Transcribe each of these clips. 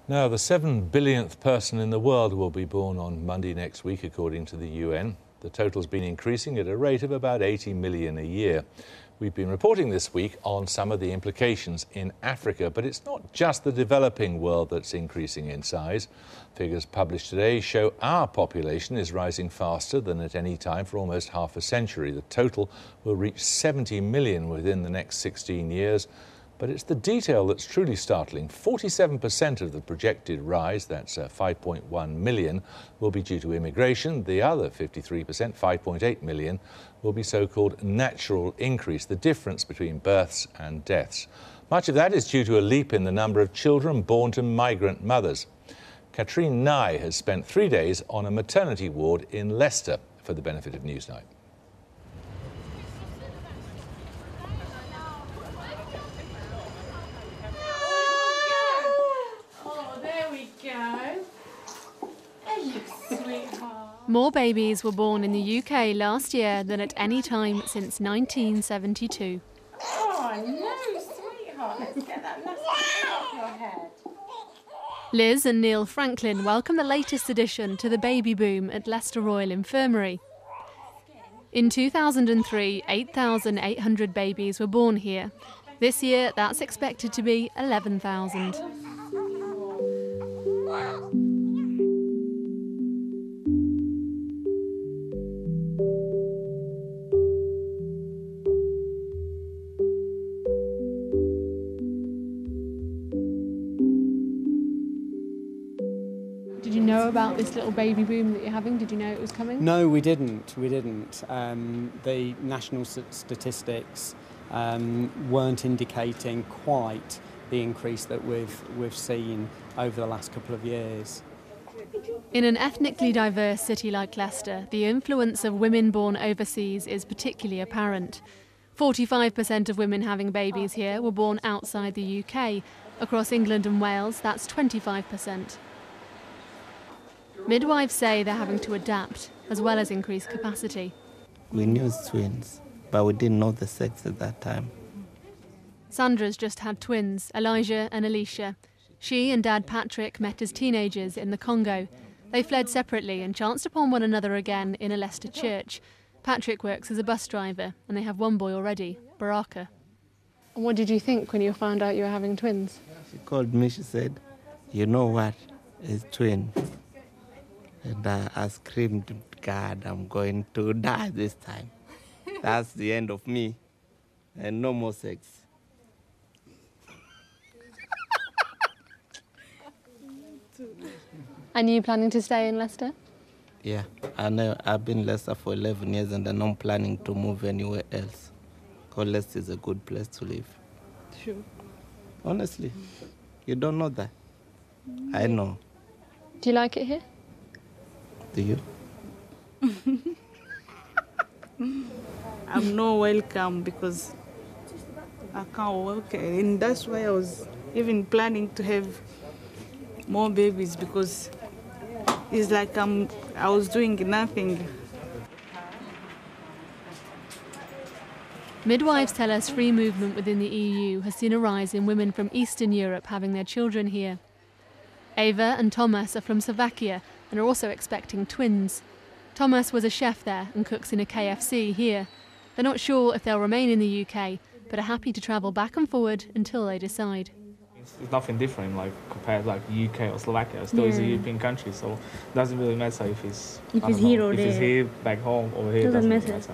Now, the 7 billionth person in the world will be born on Monday next week, according to the UN. The total's been increasing at a rate of about 80 million a year. We've been reporting this week on some of the implications in Africa, but it's not just the developing world that's increasing in size. Figures published today show our population is rising faster than at any time for almost half a century. The total will reach 70 million within the next 16 years. But it's the detail that's truly startling. 47% of the projected rise, that's 5.1 million, will be due to immigration. The other 53%, 5.8 million, will be so-called natural increase, the difference between births and deaths. Much of that is due to a leap in the number of children born to migrant mothers. Katrine Nye has spent 3 days on a maternity ward in Leicester for the benefit of Newsnight. More babies were born in the UK last year than at any time since 1972. Oh no, sweetheart, let's get that nasty off your head. Liz and Neil Franklin welcome the latest addition to the baby boom at Leicester Royal Infirmary. In 2003, 8,800 babies were born here. This year, that's expected to be 11,000. Did you know about this little baby boom that you're having? Did you know it was coming? No, we didn't. The national statistics weren't indicating quite the increase that we've seen over the last couple of years. In an ethnically diverse city like Leicester, the influence of women born overseas is particularly apparent. 45% of women having babies here were born outside the UK. Across England and Wales, that's 25%. Midwives say they're having to adapt, as well as increase capacity. We knew twins, but we didn't know the sex at that time. Sandra's just had twins, Elijah and Alicia. She and Dad Patrick met as teenagers in the Congo. They fled separately and chanced upon one another again in a Leicester church. Patrick works as a bus driver, and they have one boy already, Baraka. And what did you think when you found out you were having twins? She called me, she said, "You know what? It's twins." And I screamed, "God, I'm going to die this time. That's the end of me. And no more sex." And are you planning to stay in Leicester? Yeah, I know. I've been in Leicester for 11 years and I'm not planning to move anywhere else. Because Leicester is a good place to live. Sure. Honestly, you don't know that. I know. Do you like it here? Do you? I'm not welcome because I can't work, and that's why I was even planning to have more babies, because it's like I was doing nothing. Midwives tell us free movement within the EU has seen a rise in women from Eastern Europe having their children here. Ava and Thomas are from Slovakia and are also expecting twins. Thomas was a chef there and cooks in a KFC here. They're not sure if they'll remain in the UK, but are happy to travel back and forward until they decide. It's nothing different, like compared like UK or Slovakia. It still is a European country, so it doesn't really matter if it's here or if there. it's here, back home, over here. Doesn't really matter.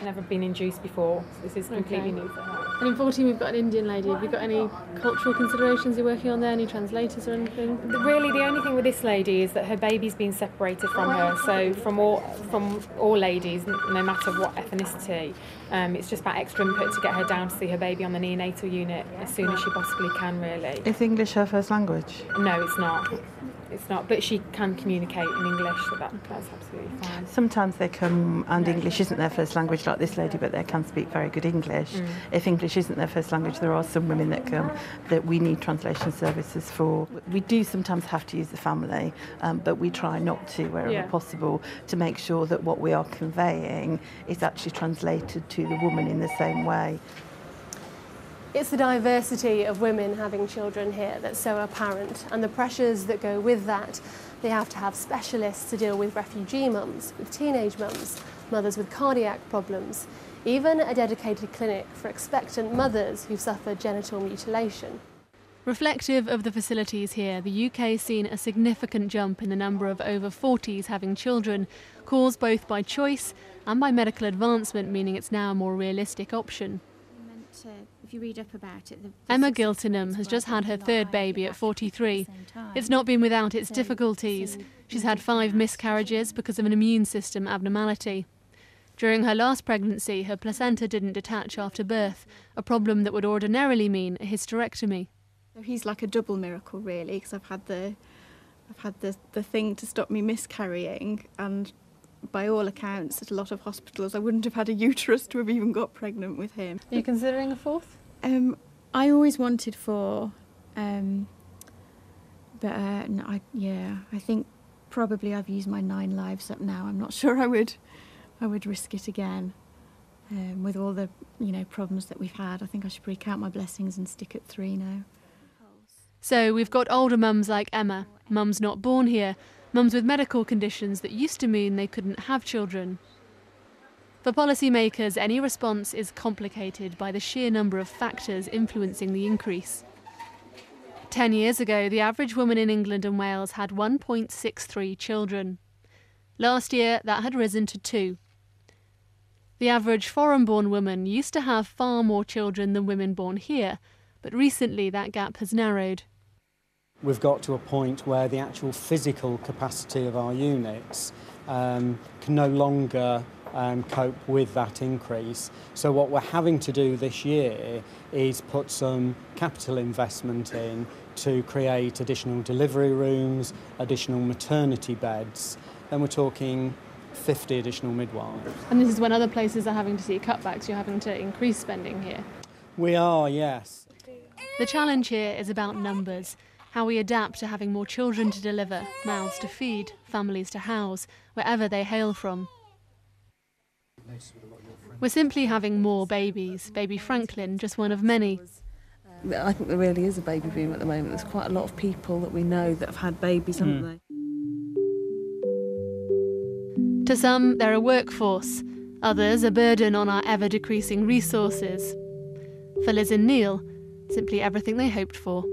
Never been induced before, so this is completely new for her. And in 14 we've got an Indian lady. Have you got any cultural considerations you're working on there, any translators or anything? Really, the only thing with this lady is that her baby's been separated from her, so from all ladies, no matter what ethnicity, it's just about extra input to get her down to see her baby on the neonatal unit as soon as she possibly can, really. Is English her first language? No, it's not. It's not, but she can communicate in English, so that's absolutely fine. Sometimes they come and English isn't their first language, like this lady, but they can speak very good English. If English isn't their first language, there are some women that come that we need translation services for. We do sometimes have to use the family, but we try not to wherever possible, to make sure that what we are conveying is actually translated to the woman in the same way. It's the diversity of women having children here that's so apparent, and the pressures that go with that. They have to have specialists to deal with refugee mums, with teenage mums, mothers with cardiac problems, even a dedicated clinic for expectant mothers who've suffered genital mutilation. Reflective of the facilities here, the UK's seen a significant jump in the number of over 40s having children, caused both by choice and by medical advancement, meaning it's now a more realistic option. If you read up about it, Emma Giltingham has just had her third baby at 43. It's not been without its difficulties. She's had 5 miscarriages because of an immune system abnormality. During her last pregnancy, her placenta didn't detach after birth, a problem that would ordinarily mean a hysterectomy. He's like a double miracle, really, because I've had the thing to stop me miscarrying, and by all accounts, at a lot of hospitals, I wouldn't have had a uterus to have even got pregnant with him. Are you considering a fourth? I always wanted 4, no, I think probably I've used my 9 lives up now. I'm not sure I would risk it again. With all the problems that we've had, I think I should probably count my blessings and stick at 3 now. So we've got older mums like Emma, mums not born here, mums with medical conditions that used to mean they couldn't have children. For policymakers, any response is complicated by the sheer number of factors influencing the increase. 10 years ago, the average woman in England and Wales had 1.63 children. Last year, that had risen to 2. The average foreign-born woman used to have far more children than women born here, but recently that gap has narrowed. We've got to a point where the actual physical capacity of our units can no longer cope with that increase. So what we're having to do this year is put some capital investment in to create additional delivery rooms, additional maternity beds. Then we're talking 50 additional midwives. And this is when other places are having to see cutbacks, you're having to increase spending here. We are, yes. The challenge here is about numbers, how we adapt to having more children to deliver, mouths to feed, families to house, wherever they hail from. We're simply having more babies, baby Franklin just one of many. I think there really is a baby boom at the moment. There's quite a lot of people that we know that have had babies, haven't they? To some, they're a workforce. Others, a burden on our ever-decreasing resources. For Liz and Neil, simply everything they hoped for.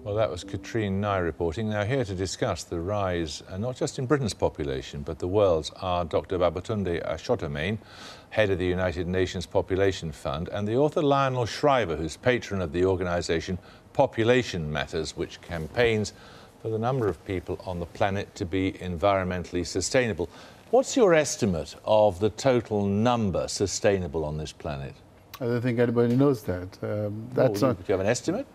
Well, that was Katrine Nye reporting. Now here to discuss the rise, not just in Britain's population, but the world's, are Dr. Babatunde Ashottamain, head of the United Nations Population Fund, and the author Lionel Shriver, who's patron of the organisation Population Matters, which campaigns for the number of people on the planet to be environmentally sustainable. What's your estimate of the total number sustainable on this planet? I don't think anybody knows that. That's not. Do you have an estimate?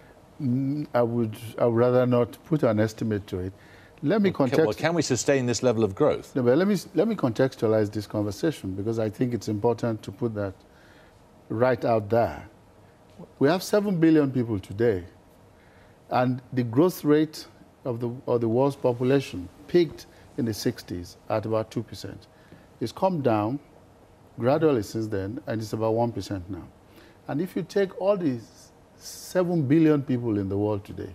I would rather not put an estimate to it. Let me can we sustain this level of growth? No, but let me contextualize this conversation, because I think it's important to put that right out there. We have 7 billion people today, and the growth rate of the world's population peaked in the 60s at about 2%. It's come down gradually since then, and it's about 1% now. And if you take all these 7 billion people in the world today,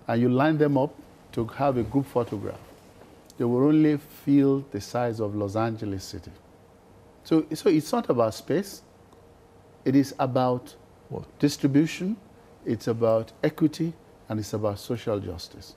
and you line them up to have a group photograph, they will only feel the size of Los Angeles City. So it's not about space. It is about distribution, it's about equity, and it's about social justice.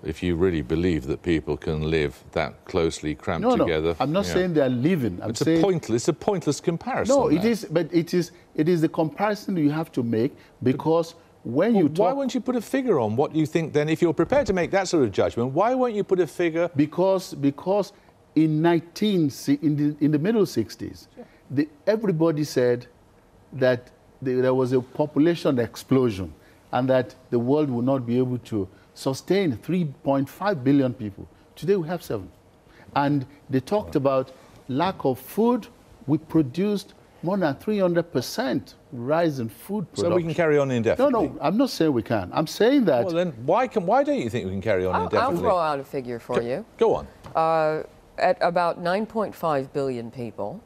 If you really believe that people can live that closely cramped together... No, I'm not saying they're living. It's a pointless comparison. No, it is, but it is the comparison you have to make, because when you talk... Why won't you put a figure on what you think then? If you're prepared to make that sort of judgment, why won't you put a figure? Because in the middle 60s, everybody said that there was a population explosion and that the world would not be able to sustain 3.5 billion people. Today we have 7. And they talked about lack of food. We produced more than 300% rise in food production. So we can carry on indefinitely? No, I'm not saying we can. I'm saying that... Well, then why don't you think we can carry on indefinitely? I'll throw out a figure for you. Go on. At about 9.5 billion people,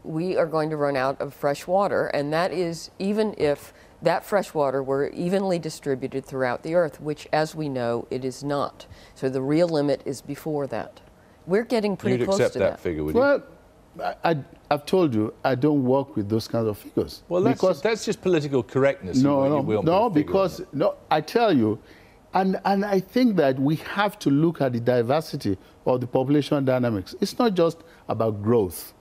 we are going to run out of fresh water, and that is even if that fresh water were evenly distributed throughout the earth, which, as we know, it is not. So the real limit is before that. We're getting pretty close to that. You'd accept that figure, would you? Well, I've told you, I don't work with those kinds of figures. Well, that's just political correctness. I tell you, and I think that we have to look at the diversity of the population dynamics. It's not just about growth.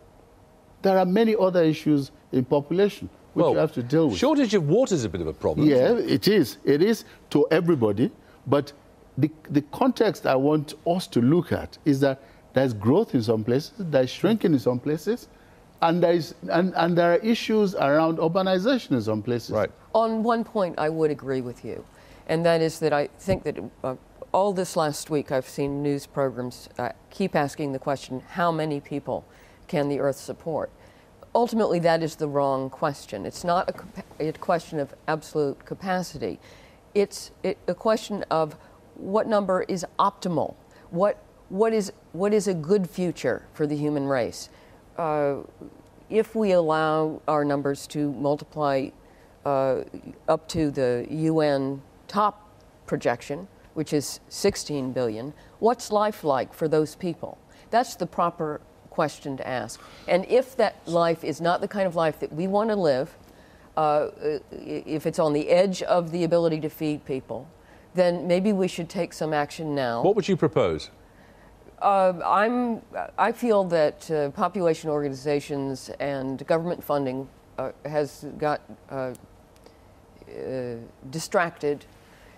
There are many other issues in population which you have to deal with. Shortage of water is a bit of a problem. Yeah, it is. It is to everybody. But the context I want us to look at is that there's growth in some places, there's shrinking in some places, and there are issues around urbanization in some places. Right. On one point, I would agree with you, and that is that I think that all this last week I've seen news programs keep asking the question, how many people can the Earth support? Ultimately, that is the wrong question. It's not a question of absolute capacity. It's a question of what number is optimal. What is a good future for the human race? If we allow our numbers to multiply up to the UN top projection, which is 16 billion, what's life like for those people? That's the proper question to ask. And if that life is not the kind of life that we want to live, if it's on the edge of the ability to feed people, then maybe we should take some action now. What would you propose? I feel that population organizations and government funding has got distracted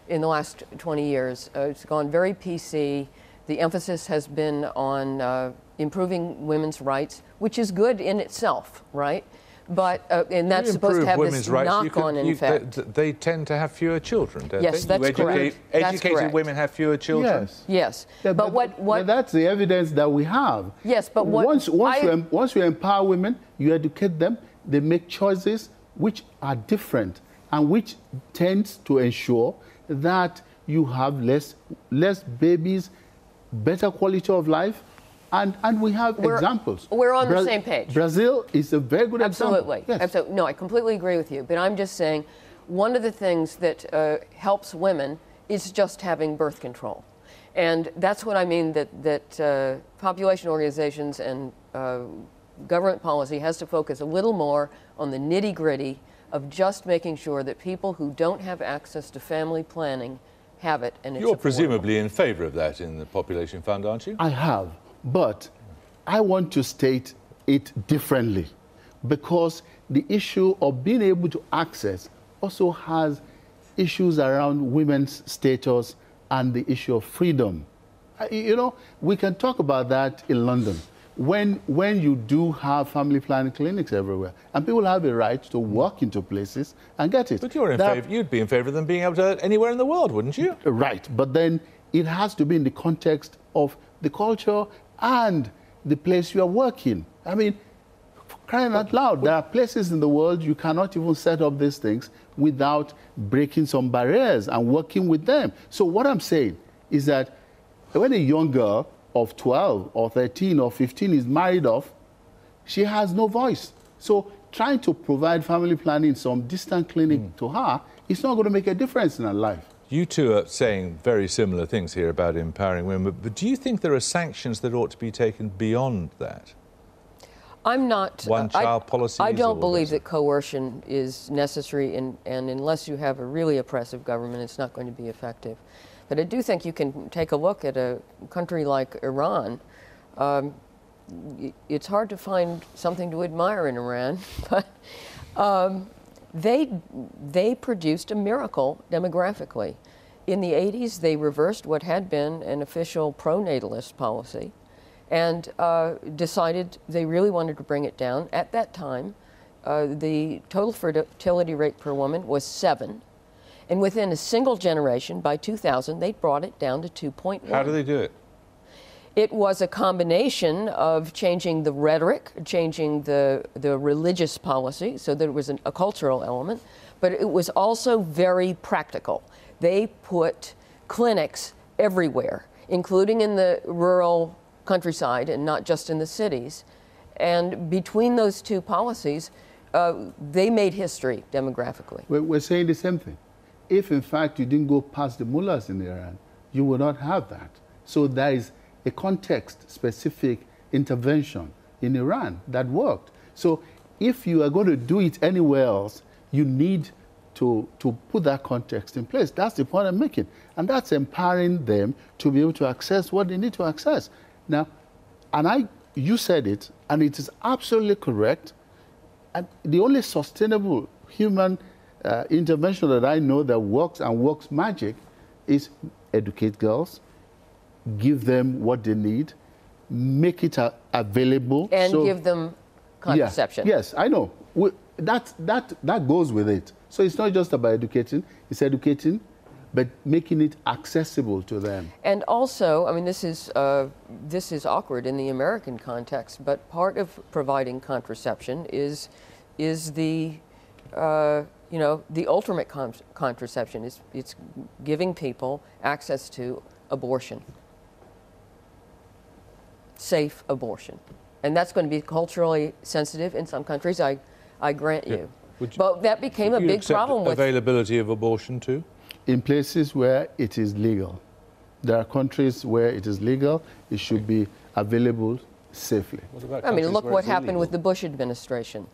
in the last 20 years. It's gone very PC. The emphasis has been on improving women's rights, which is good in itself, right? But and that's supposed to have this knock-on effect. They tend to have fewer children, don't yes, they? That's correct. Educated women have fewer children. Yes. Yes. Yeah, but what that's the evidence that we have. Yes, but once you empower women, you educate them, they make choices which are different and which tends to ensure that you have less babies, better quality of life. And we have examples. We're on the same page. Brazil is a very good example. Yes. Absolutely. No, I completely agree with you. But I'm just saying one of the things that helps women is just having birth control. And that's what I mean that population organizations and government policy has to focus a little more on the nitty-gritty of just making sure that people who don't have access to family planning have it. And You're presumably in favor of that in the Population Fund, aren't you? I have. But I want to state it differently, because the issue of being able to access also has issues around women's status and the issue of freedom. You know, we can talk about that in London. When you do have family planning clinics everywhere, and people have a right to walk into places and get it. But you'd be in favor of them being able to anywhere in the world, wouldn't you? Right, but then it has to be in the context of the culture and the place you are working. I mean, crying out loud, there are places in the world you cannot even set up these things without breaking some barriers and working with them. So what I'm saying is that when a young girl of 12 or 13 or 15 is married off, she has no voice. So trying to provide family planning in some distant clinic to her is not going to make a difference in her life. You two are saying very similar things here about empowering women, but do you think there are sanctions that ought to be taken beyond that? I'm not... One-child policies? I don't believe that coercion is necessary, and unless you have a really oppressive government, it's not going to be effective. But I do think you can take a look at a country like Iran. It's hard to find something to admire in Iran, but... They produced a miracle demographically. In the 80s, they reversed what had been an official pro-natalist policy and decided they really wanted to bring it down. At that time, the total fertility rate per woman was 7. And within a single generation, by 2000, they brought it down to 2.1. How do they do it? It was a combination of changing the rhetoric, changing the religious policy, so there was a cultural element, but it was also very practical. They put clinics everywhere, including in the rural countryside and not just in the cities. And between those two policies, they made history demographically. We're saying the same thing. If, in fact, you didn't go past the mullahs in Iran, you would not have that. So there is a context-specific intervention in Iran that worked. So if you are going to do it anywhere else, you need to put that context in place. That's the point I'm making. And that's empowering them to be able to access what they need to access. Now, you said it, and it is absolutely correct. And the only sustainable human intervention that I know that works and works magic is educate girls, give them what they need, make it available. And give them contraception. Yes, I know. That goes with it. So it's not just about educating, it's educating, but making it accessible to them. And also, I mean, this is awkward in the American context, but part of providing contraception is the the ultimate contraception. It's giving people access to abortion, safe abortion, and that's going to be culturally sensitive in some countries. I grant you. But that became a big problem with availability of abortion too. In places where it is legal. There are countries where it is legal, it should be available safely. I mean, look what happened with the Bush administration.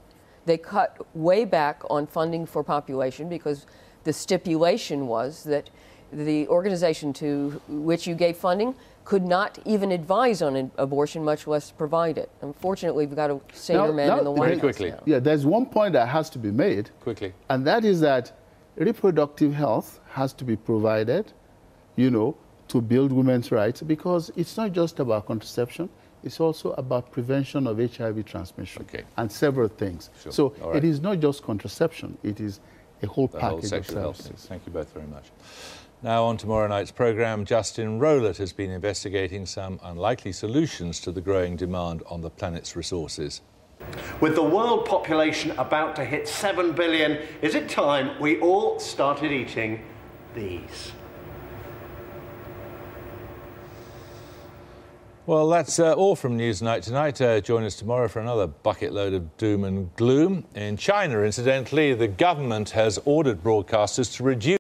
They cut way back on funding for population because the stipulation was that the organization to which you gave funding could not even advise on abortion, much less provide it. Unfortunately, we've got a senior man in the White House. Quickly. Yeah, there's one point that has to be made. Quickly. And that is that reproductive health has to be provided, to build women's rights, because it's not just about contraception, it's also about prevention of HIV transmission and several things. Sure. So right. It is not just contraception, it is a whole package of sexual services. health. Thank you both very much. Now on tomorrow night's programme, Justin Rowlett has been investigating some unlikely solutions to the growing demand on the planet's resources. With the world population about to hit 7 billion, is it time we all started eating these? Well, that's all from Newsnight tonight. Join us tomorrow for another bucket load of doom and gloom. In China, incidentally, the government has ordered broadcasters to reduce